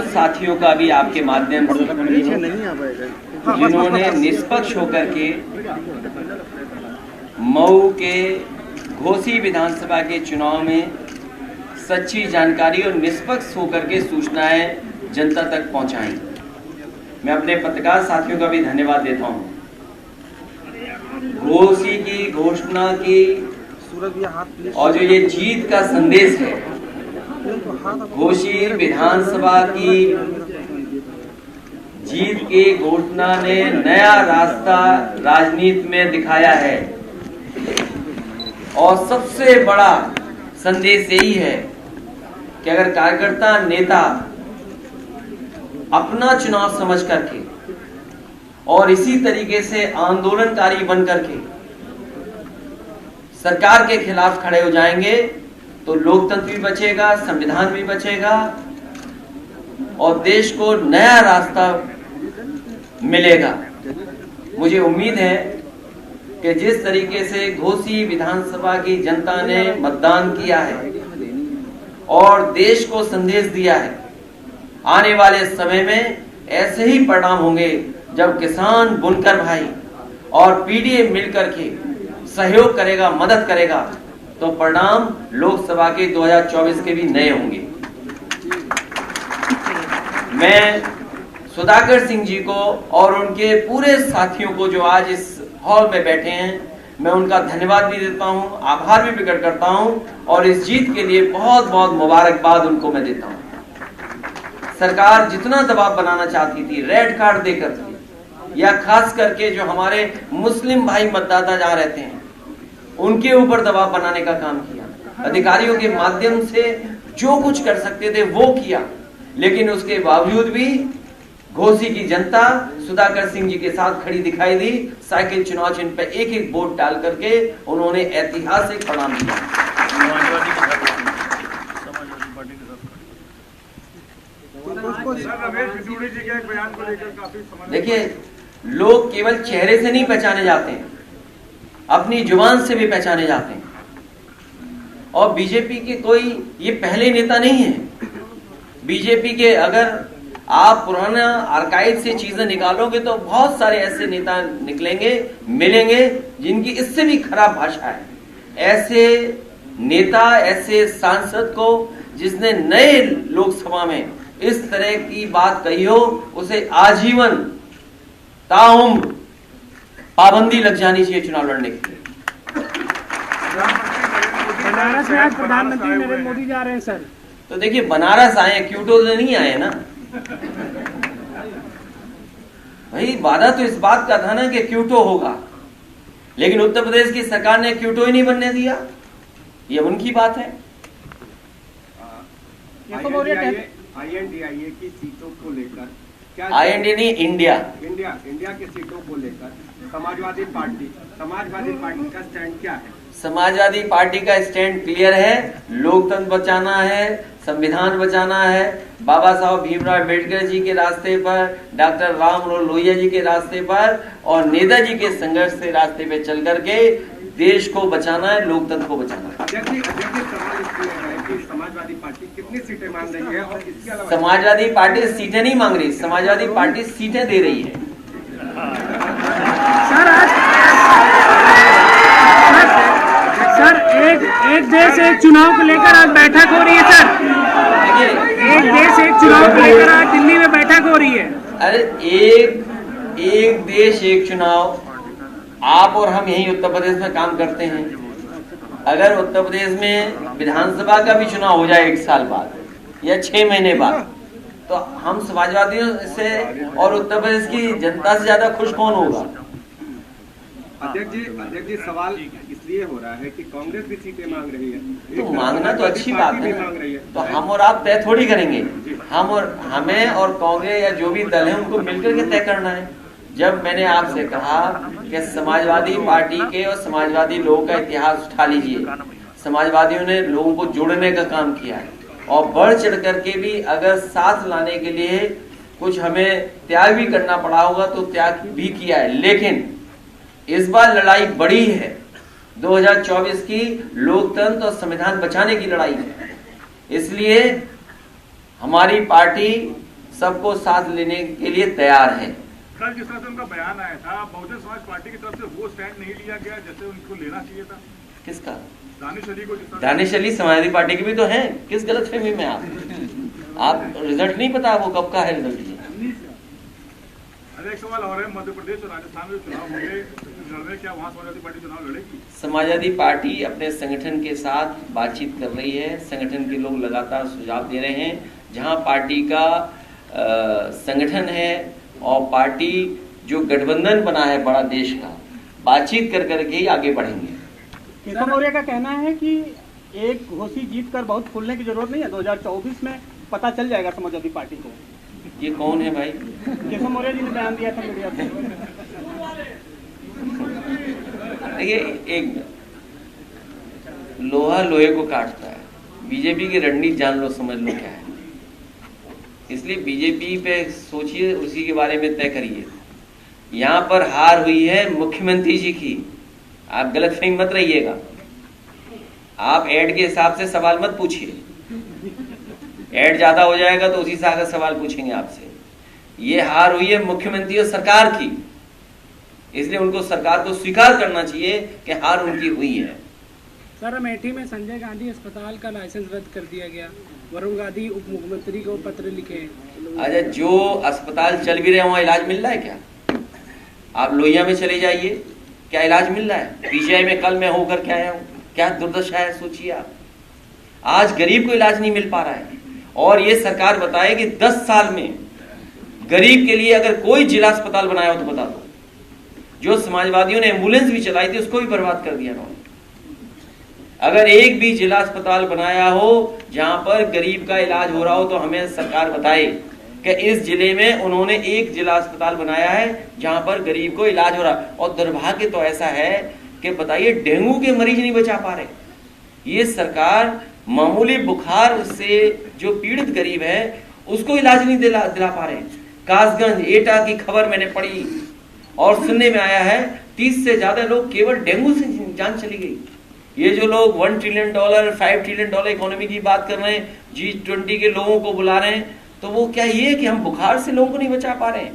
साथियों का भी आपके माध्यम से, जिन्होंने निष्पक्ष होकर के मऊ के घोसी विधानसभा के चुनाव में सच्ची जानकारी और निष्पक्ष होकर के सूचनाएं जनता तक पहुंचाई। मैं अपने पत्रकार साथियों का भी धन्यवाद देता हूं। घोसी की घोषणा की और जो ये जीत का संदेश है, घोसी विधानसभा की जीत की घोषणा ने नया रास्ता राजनीति में दिखाया है। और सबसे बड़ा संदेश यही है कि अगर कार्यकर्ता नेता अपना चुनाव समझ करके और इसी तरीके से आंदोलनकारी बन करके सरकार के खिलाफ खड़े हो जाएंगे तो लोकतंत्र भी बचेगा, संविधान भी बचेगा और देश को नया रास्ता मिलेगा। मुझे उम्मीद है कि जिस तरीके से घोसी विधानसभा की जनता ने मतदान किया है और देश को संदेश दिया है, आने वाले समय में ऐसे ही परिणाम होंगे जब किसान, बुनकर भाई और पीडीए मिलकर के सहयोग करेगा, मदद करेगा, तो परिणाम लोकसभा के 2024 के भी नए होंगे। मैं सुधाकर सिंह जी को और उनके पूरे साथियों को जो आज इस हॉल में बैठे हैं, मैं उनका धन्यवाद भी देता हूं, आभार भी प्रकट करता हूं और इस जीत के लिए बहुत बहुत मुबारकबाद उनको मैं देता हूं। सरकार जितना दबाव बनाना चाहती थी रेड कार्ड देकर के, या खास करके जो हमारे मुस्लिम भाई मतदाता जहां रहते हैं उनके ऊपर दबाव बनाने का काम किया। अधिकारियों के माध्यम से जो कुछ कर सकते थे वो किया, लेकिन उसके बावजूद भी घोसी की जनता सुधाकर सिंह जी के साथ खड़ी दिखाई दी। साइकिल चुनाव चिन्ह पर एक एक वोट डाल करके उन्होंने ऐतिहासिक परिणाम दिया। देखिए, लोग केवल चेहरे से नहीं पहचाने जाते हैं, अपनी जुबान से भी पहचाने जाते हैं। और बीजेपी के कोई ये पहले नेता नहीं है। बीजेपी के अगर आप पुराना आर्काइव से चीजें निकालोगे तो बहुत सारे ऐसे नेता निकलेंगे, मिलेंगे, जिनकी इससे भी खराब भाषा है। ऐसे नेता, ऐसे सांसद को जिसने नए लोकसभा में इस तरह की बात कही हो, उसे आजीवन ताउम्र पाबंदी लग जानी चाहिए चुनाव लड़ने के लिए। बनारस में आज प्रधानमंत्री नरेंद्र मोदी जा रहे हैं सर। तो देखिए, बनारस आए, क्यूटो से नहीं आए ना भाई। वादा तो इस बात का था ना कि क्यूटो होगा, लेकिन उत्तर प्रदेश की सरकार ने क्यूटो ही नहीं बनने दिया। ये उनकी बात है। INDIA की सीटों को लेकर क्या, INDIA नहीं, इंडिया की सीटों को लेकर समाजवादी पार्टी का स्टैंड क्या है? समाजवादी पार्टी का स्टैंड क्लियर है। लोकतंत्र बचाना है, संविधान बचाना है, बाबा साहब भीमराव अम्बेडकर जी के रास्ते पर, डॉक्टर राम लोहिया जी के रास्ते पर और नेताजी के संघर्ष के रास्ते पे चल करके देश को बचाना है, लोकतंत्र को बचाना है। समाजवादी पार्टी कितनी सीटें मांग रही है और इसके अलावा समाजवादी पार्टी सीटें नहीं मांग रही, समाजवादी पार्टी सीटें दे रही है। सर एक देश एक चुनाव को लेकर आज बैठक हो रही है सर। देखिए, एक देश एक चुनाव को लेकर आज दिल्ली में बैठक हो रही है। अरे एक देश एक चुनाव, आप और हम यही उत्तर प्रदेश में काम करते हैं। अगर उत्तर प्रदेश में विधानसभा का भी चुनाव हो जाए 1 साल बाद या 6 महीने बाद, तो हम समाजवादियों से और उत्तर प्रदेश की जनता से ज्यादा खुश कौन होगा? अध्यक्ष जी सवाल इसलिए हो रहा है कि कांग्रेस भी सीटें मांग रही है। तो मांगना तो अच्छी बात है, तो हम और आप तय थोड़ी करेंगे। हमें और कांग्रेस या जो भी दल है उनको मिलकर के तय करना है। जब मैंने आपसे कहा कि समाजवादी पार्टी के और समाजवादी लोगों का इतिहास उठा लीजिए, समाजवादियों ने लोगों को जोड़ने का काम किया है और बढ़ चढ़ करके भी अगर साथ लाने के लिए कुछ हमें त्याग भी करना पड़ा होगा तो त्याग भी किया है। लेकिन इस बार लड़ाई बड़ी है, 2024 की लोकतंत्र और संविधान बचाने की लड़ाई है। इसलिए हमारी पार्टी सबको साथ लेने के लिए तैयार है। कल जिस तरह से उनका बयान आया था, बहुजन समाज पार्टी की तरफ से वो स्टैंड नहीं लिया गया जैसे उनको लेना चाहिए था। किसका? दानिश अली को। दानिश अली समाजवादी पार्टी के भी तो हैं। किस गलतफहमी में आप रिजल्ट नहीं पता वो कब का है रिजल्ट? एक सवाल और है, मध्य प्रदेश और राजस्थान में चुनाव होंगे, क्या वहाँ समाजवादी पार्टी चुनाव लड़ेगी? समाजवादी पार्टी अपने संगठन के साथ बातचीत कर रही है। संगठन के लोग लगातार सुझाव दे रहे हैं। जहां पार्टी का संगठन है और पार्टी जो गठबंधन बना है बड़ा देश का, बातचीत कर करके ही आगे बढ़ेंगे। केशव मौर्य का कहना है कि एक घोषी जीत कर बहुत फूलने की जरूरत नहीं है, 2024 में पता चल जाएगा समाजवादी पार्टी को। ये कौन है भाई? केशव मौर्य जी ने बयान दिया था मीडिया पे। देखिए, एक लोहा लोहे को काटता है। बीजेपी की रणनीति जान लो, समझ लो क्या है। इसलिए बीजेपी पे सोचिए, उसी के बारे में तय करिए। यहाँ पर हार हुई है मुख्यमंत्री जी की। आप गलतफहमी मत रहिएगा। आप ऐड के हिसाब से सवाल मत पूछिए। ऐड ज्यादा हो जाएगा तो उसी से आगे सवाल पूछेंगे आपसे। ये हार हुई है मुख्यमंत्री और सरकार की, इसलिए उनको सरकार को स्वीकार करना चाहिए कि हार उनकी हुई है। सर, अमेठी में संजय गांधी अस्पताल का लाइसेंस रद्द कर दिया गया। वरुण गांधी उप मुख्यमंत्री को पत्र लिखे। अच्छा, जो अस्पताल चल भी रहे वहाँ इलाज मिल रहा है क्या? आप लोहिया में चले जाइए, क्या इलाज मिल रहा है? पीजीआई में कल मैं होकर के आया हूँ, क्या दुर्दशा है सोचिए आप। आज गरीब को इलाज नहीं मिल पा रहा है। और ये सरकार बताए कि 10 साल में गरीब के लिए अगर कोई जिला अस्पताल बनाया हो तो बता दो। जो समाजवादियों ने एम्बुलेंस भी चलाई थी उसको भी बर्बाद कर दिया उन्होंने। अगर एक भी जिला अस्पताल बनाया हो जहां पर गरीब का इलाज हो रहा हो तो हमें सरकार बताए कि इस जिले में उन्होंने एक जिला अस्पताल बनाया है जहां पर गरीब को इलाज हो रहा है। और दुर्भाग्य तो ऐसा है कि बताइए, डेंगू के मरीज नहीं बचा पा रहे। ये सरकार मामूली बुखार से जो पीड़ित गरीब है उसको इलाज नहीं दिला पा रहे। कासगंज एटा की खबर मैंने पढ़ी और सुनने में आया है 30 से ज्यादा लोग केवल डेंगू से जान चली गई। ये जो लोग $1 ट्रिलियन, $5 ट्रिलियन इकोनॉमी की बात कर रहे हैं, G20 के लोगों को बुला रहे हैं, तो वो क्या ये कि हम बुखार से लोगों को नहीं बचा पा रहे हैं?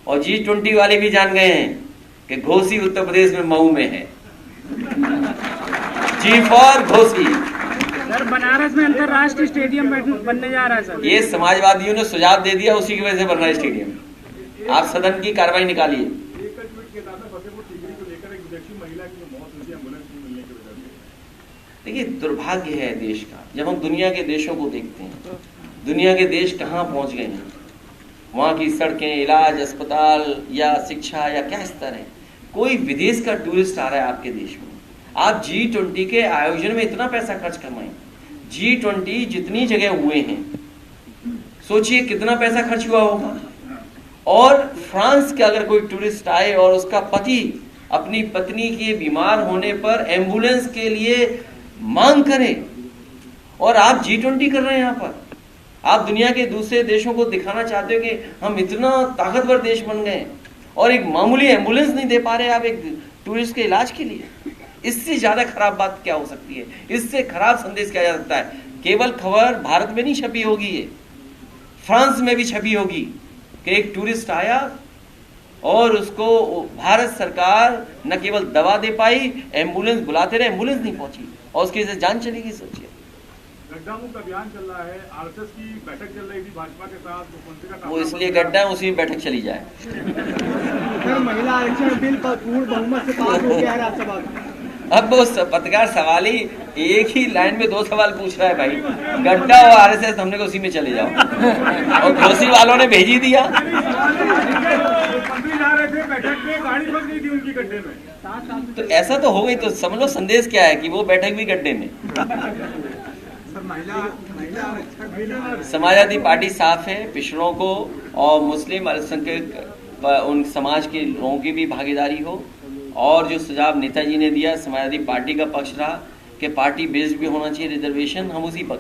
और G20 वाले भी जान गए हैं कि घोसी उत्तर प्रदेश में मऊ में है। जी फॉर घोसी। सर, बनारस में अंतरराष्ट्रीय स्टेडियम बनने जा रहा है सर। ये समाजवादियों ने सुझाव दे दिया, उसी की वजह से बन रहा है स्टेडियम। आप सदन की कार्रवाई निकालिए। देखिए, दुर्भाग्य है देश का। जब हम दुनिया के देशों को देखते हैं, दुनिया के देश कहाँ पहुंच गए हैं, वहां की सड़कें, इलाज, अस्पताल या शिक्षा या क्या स्तर है। कोई विदेश का टूरिस्ट आ रहा है आपके देश में, आप G20 के आयोजन में इतना पैसा खर्च करवाएं। G20 जितनी जगह हुए हैं, सोचिए कितना पैसा खर्च हुआ होगा। और फ्रांस के अगर कोई टूरिस्ट आए और उसका पति अपनी पत्नी के बीमार होने पर एम्बुलेंस के लिए मांग करे, और आप G20 कर रहे हैं यहाँ पर। आप दुनिया के दूसरे देशों को दिखाना चाहते हो कि हम इतना ताकतवर देश बन गए और एक मामूली एम्बुलेंस नहीं दे पा रहे आप एक टूरिस्ट के इलाज के लिए। इससे ज्यादा खराब बात क्या हो सकती है? इससे खराब संदेश क्या जा सकता है? केवल खबर भारत में नहीं छपी होगी, ये फ्रांस में भी छपी होगी कि एक टूरिस्ट आया और उसको भारत सरकार न केवल दवा दे पाई, एम्बुलेंस बुलाते रहे, एम्बुलेंस नहीं पहुंची और उसकी वजह से जान चली गई। सोचिए, गड्ढा मुक्त अभियान चल रहा है, आरएसएस की बैठक चल रही थी भाजपा के साथ, मुख्यमंत्री का वो इसलिए गड्ढा है, उसी में बैठक चली जाए। महिला आरक्षण बिल पूर्ण बहुमत से पास हो गया है राज्यसभा में। अब वो पत्रकार सवाल ही एक ही लाइन में 2 सवाल पूछ रहा है भाई। गड्ढा और आरएसएस, हमने को उसी में चले जाओ। और घोसी वालों ने भेज ही दिया। मंत्री जा रहे थे बैठक में, गाड़ी फंस गई थी उनकी गड्ढे में। तो ऐसा तो हो गई, तो समझ लो संदेश क्या है कि वो बैठक भी गड्ढे में। समाजवादी पार्टी साफ है, पिछड़ों को और मुस्लिम अल्पसंख्यक उन समाज के लोगों की भी भागीदारी हो। और जो सुझाव नेताजी ने दिया, समाजवादी पार्टी का पक्ष रहा कि पार्टी बेस्ड भी होना चाहिए रिजर्वेशन, हम उसी पक्ष